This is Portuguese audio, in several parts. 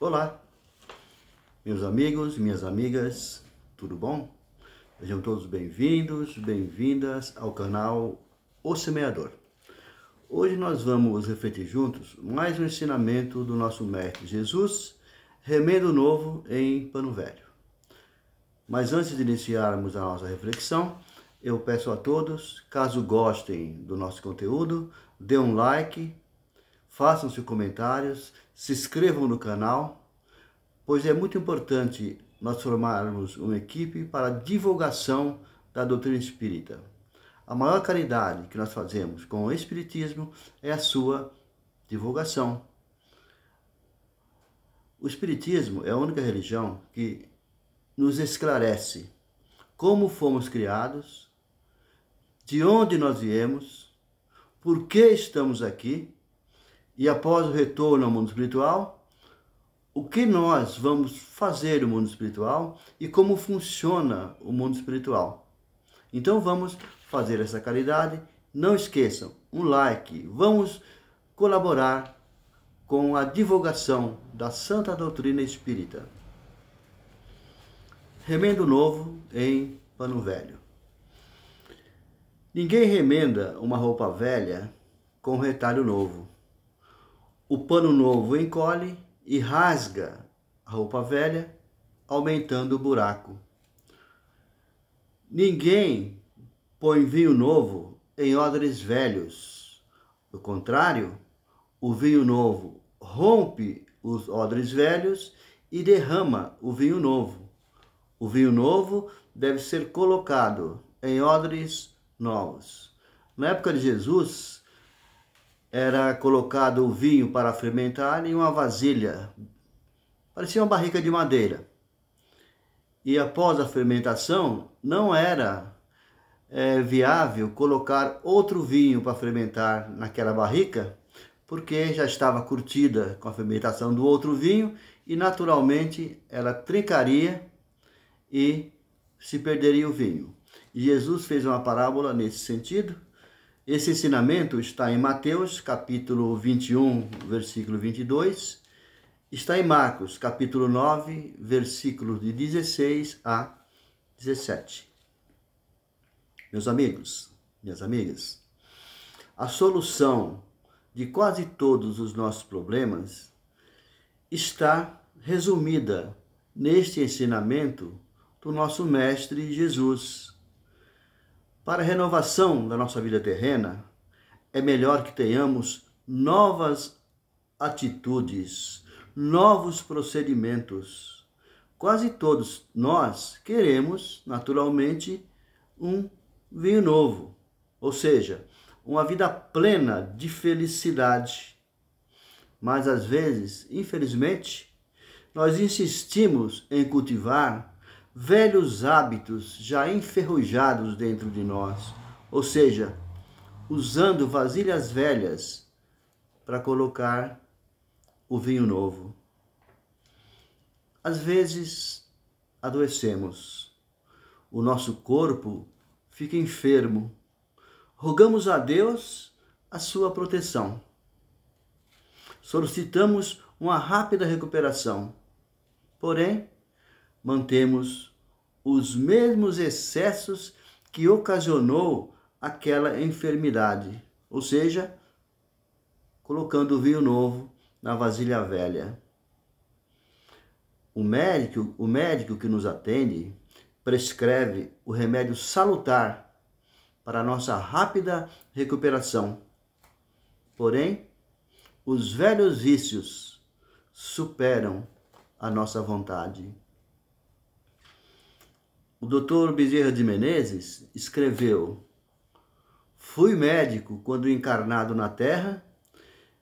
Olá, meus amigos, minhas amigas, tudo bom? Sejam todos bem-vindos, bem-vindas ao canal O Semeador. Hoje nós vamos refletir juntos mais um ensinamento do nosso Mestre Jesus, remendo novo em pano velho. Mas antes de iniciarmos a nossa reflexão, eu peço a todos, caso gostem do nosso conteúdo, dê um like, façam seus comentários, se inscrevam no canal, pois é muito importante nós formarmos uma equipe para a divulgação da doutrina espírita. A maior caridade que nós fazemos com o Espiritismo é a sua divulgação. O Espiritismo é a única religião que nos esclarece como fomos criados, de onde nós viemos, por que estamos aqui e após o retorno ao mundo espiritual, o que nós vamos fazer no mundo espiritual e como funciona o mundo espiritual. Então vamos fazer essa caridade. Não esqueçam, um like. Vamos colaborar com a divulgação da Santa Doutrina Espírita. Remendo novo em pano velho. Ninguém remenda uma roupa velha com retalho novo. O pano novo encolhe e rasga a roupa velha, aumentando o buraco. Ninguém põe vinho novo em odres velhos. Do contrário, o vinho novo rompe os odres velhos e derrama o vinho novo. O vinho novo deve ser colocado em odres novos. Na época de Jesus, era colocado o vinho para fermentar em uma vasilha, parecia uma barrica de madeira. E após a fermentação, não era viável colocar outro vinho para fermentar naquela barrica, porque já estava curtida com a fermentação do outro vinho e naturalmente ela trincaria e se perderia o vinho. E Jesus fez uma parábola nesse sentido. Esse ensinamento está em Mateus, capítulo 21, versículo 22. Está em Marcos, capítulo 9, versículos de 16 a 17. Meus amigos, minhas amigas, a solução de quase todos os nossos problemas está resumida neste ensinamento do nosso Mestre Jesus. Para a renovação da nossa vida terrena, é melhor que tenhamos novas atitudes, novos procedimentos. Quase todos nós queremos, naturalmente, um vinho novo, ou seja, uma vida plena de felicidade. Mas às vezes, infelizmente, nós insistimos em cultivar velhos hábitos já enferrujados dentro de nós, ou seja, usando vasilhas velhas para colocar o vinho novo. Às vezes adoecemos, o nosso corpo fica enfermo, rogamos a Deus a sua proteção, solicitamos uma rápida recuperação, porém mantemos os mesmos excessos que ocasionou aquela enfermidade, ou seja, colocando o vinho novo na vasilha velha. O médico que nos atende prescreve o remédio salutar para a nossa rápida recuperação. Porém, os velhos vícios superam a nossa vontade. O Dr. Bezerra de Menezes escreveu: fui médico quando encarnado na Terra,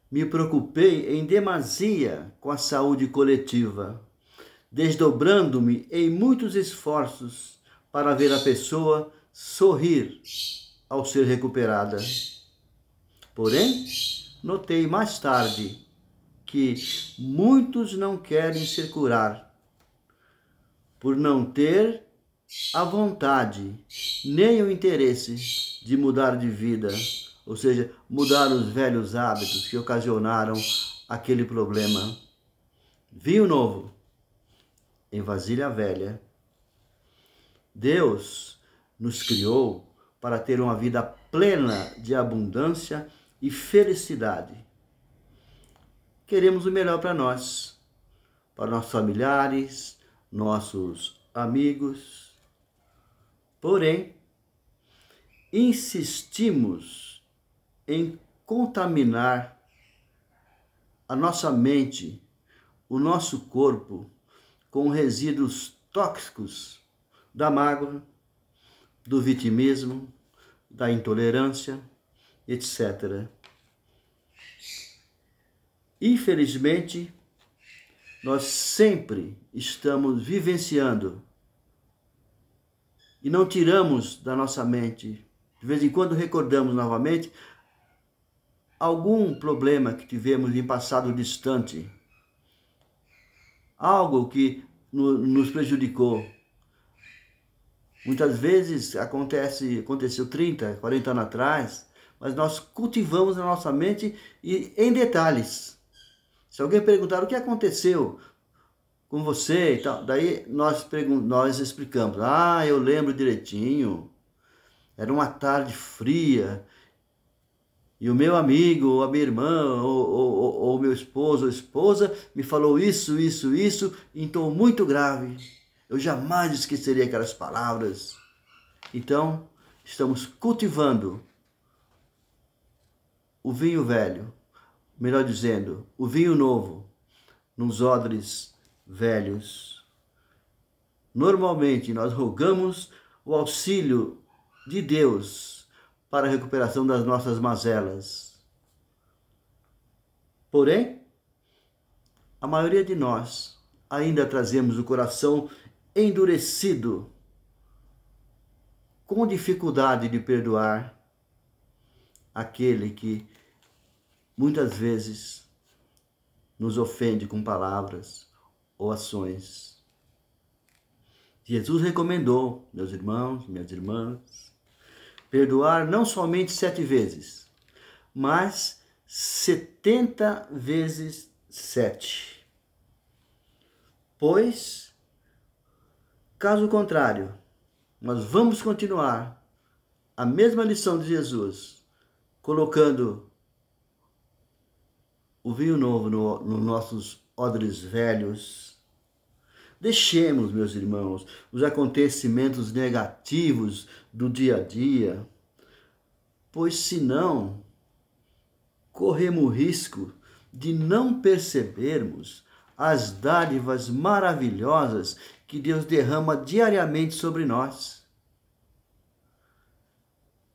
me preocupei em demasia com a saúde coletiva, desdobrando-me em muitos esforços para ver a pessoa sorrir ao ser recuperada. Porém, notei mais tarde que muitos não querem se curar, por não ter a vontade, nem o interesse de mudar de vida, ou seja, mudar os velhos hábitos que ocasionaram aquele problema. vinho novo em vasilha velha. Deus nos criou para ter uma vida plena de abundância e felicidade. Queremos o melhor para nós, para nossos familiares, nossos amigos. Porém, insistimos em contaminar a nossa mente, o nosso corpo, com resíduos tóxicos da mágoa, do vitimismo, da intolerância, etc. Infelizmente, nós sempre estamos vivenciando e não tiramos da nossa mente, de vez em quando recordamos novamente, algum problema que tivemos em passado distante, algo que nos prejudicou. Muitas vezes aconteceu 30, 40 anos atrás, mas nós cultivamos na nossa mente e em detalhes. Se alguém perguntar o que aconteceu com você e tal, daí nós explicamos. Ah, eu lembro direitinho. Era uma tarde fria e o meu amigo, ou a minha irmã, ou meu esposo ou esposa me falou isso, em tom muito grave. Eu jamais esqueceria aquelas palavras. Então, estamos cultivando o vinho velho, melhor dizendo, o vinho novo, nos odres velhos. Normalmente, nós rogamos o auxílio de Deus para a recuperação das nossas mazelas. Porém, a maioria de nós ainda trazemos o coração endurecido, com dificuldade de perdoar aquele que muitas vezes nos ofende com palavras ou ações. Jesus recomendou, meus irmãos, minhas irmãs, perdoar não somente 7 vezes, mas 70 vezes 7. Pois, caso contrário, nós vamos continuar a mesma lição de Jesus, colocando o vinho novo nos nossos odres velhos. Deixemos, meus irmãos, os acontecimentos negativos do dia a dia, pois senão corremos o risco de não percebermos as dádivas maravilhosas que Deus derrama diariamente sobre nós.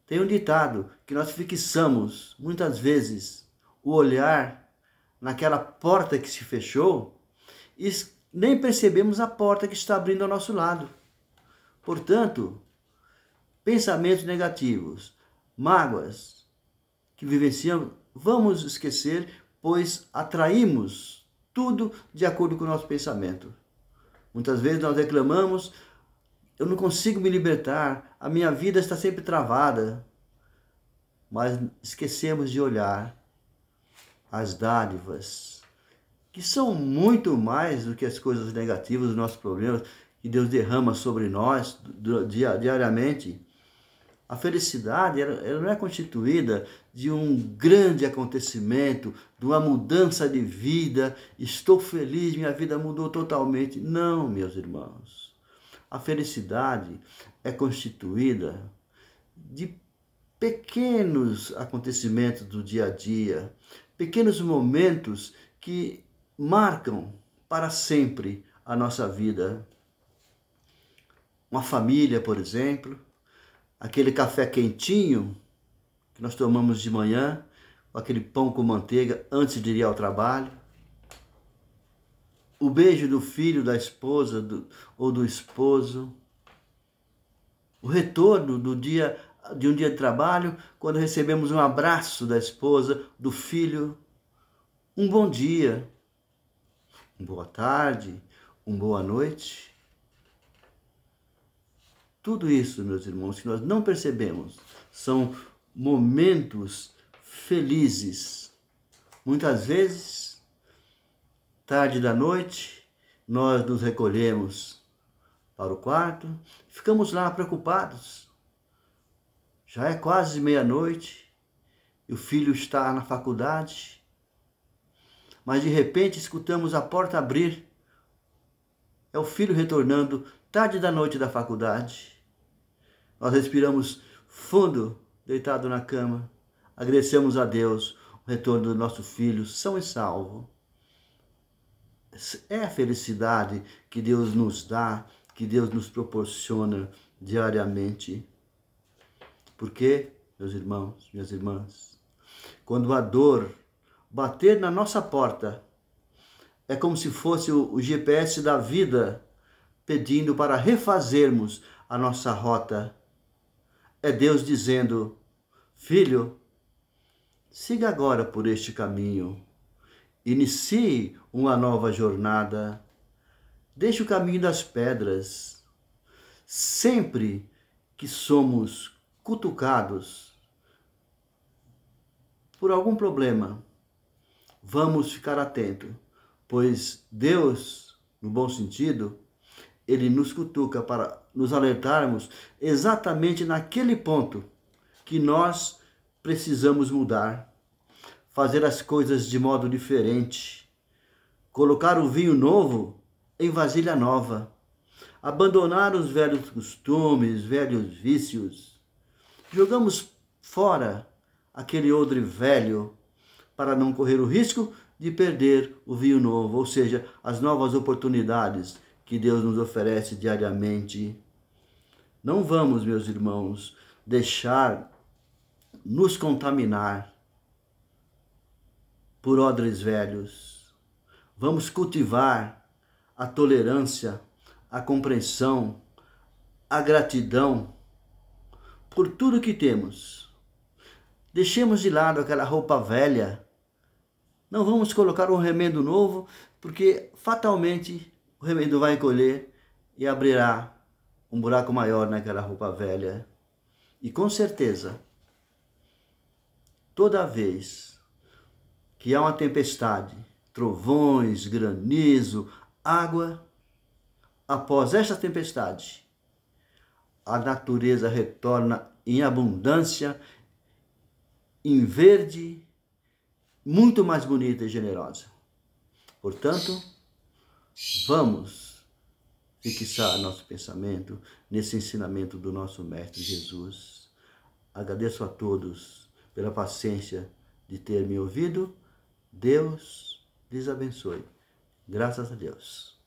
Tem um ditado que nós fixamos muitas vezes o olhar naquela porta que se fechou e nem percebemos a porta que está abrindo ao nosso lado. Portanto, pensamentos negativos, mágoas que vivenciamos, vamos esquecer, pois atraímos tudo de acordo com o nosso pensamento. Muitas vezes nós reclamamos, eu não consigo me libertar, a minha vida está sempre travada. Mas esquecemos de olhar as dádivas, que são muito mais do que as coisas negativas, os nossos problemas, que Deus derrama sobre nós diariamente. A felicidade ela não é constituída de um grande acontecimento, de uma mudança de vida, estou feliz, minha vida mudou totalmente. Não, meus irmãos. A felicidade é constituída de pequenos acontecimentos do dia a dia, pequenos momentos que marcam para sempre a nossa vida. Uma família, por exemplo, aquele café quentinho que nós tomamos de manhã, com aquele pão com manteiga antes de ir ao trabalho, o beijo do filho, da esposa ou do esposo, o retorno de um dia de trabalho, quando recebemos um abraço da esposa, do filho, um bom dia, uma boa tarde, uma boa noite. Tudo isso, meus irmãos, que nós não percebemos, são momentos felizes. Muitas vezes Tarde da noite, nós nos recolhemos para o quarto, ficamos lá preocupados. Já é quase meia-noite e o filho está na faculdade, mas de repente escutamos a porta abrir. É o filho retornando tarde da noite da faculdade. Nós respiramos fundo, deitado na cama, agradecemos a Deus o retorno do nosso filho, são e salvo. É a felicidade que Deus nos dá, que Deus nos proporciona diariamente. Porque, meus irmãos, minhas irmãs, quando a dor bater na nossa porta, é como se fosse o GPS da vida pedindo para refazermos a nossa rota. É Deus dizendo: filho, siga agora por este caminho. Inicie uma nova jornada. Deixe o caminho das pedras. Sempre que somos cutucados por algum problema, vamos ficar atentos, pois Deus, no bom sentido, Ele nos cutuca para nos alertarmos exatamente naquele ponto que nós precisamos mudar, fazer as coisas de modo diferente, colocar o vinho novo em vasilha nova, abandonar os velhos costumes, velhos vícios. Jogamos fora aquele odre velho para não correr o risco de perder o vinho novo, ou seja, as novas oportunidades que Deus nos oferece diariamente. Não vamos, meus irmãos, deixar nos contaminar por odres velhos. Vamos cultivar a tolerância, a compreensão, a gratidão por tudo que temos. Deixemos de lado aquela roupa velha. Não vamos colocar um remendo novo, porque fatalmente o remendo vai encolher e abrirá um buraco maior naquela roupa velha. E com certeza, toda vez que há uma tempestade, trovões, granizo, água, após esta tempestade, a natureza retorna em abundância, em verde, muito mais bonita e generosa. Portanto, vamos fixar nosso pensamento nesse ensinamento do nosso Mestre Jesus. Agradeço a todos pela paciência de ter me ouvido. Deus lhes abençoe. Graças a Deus.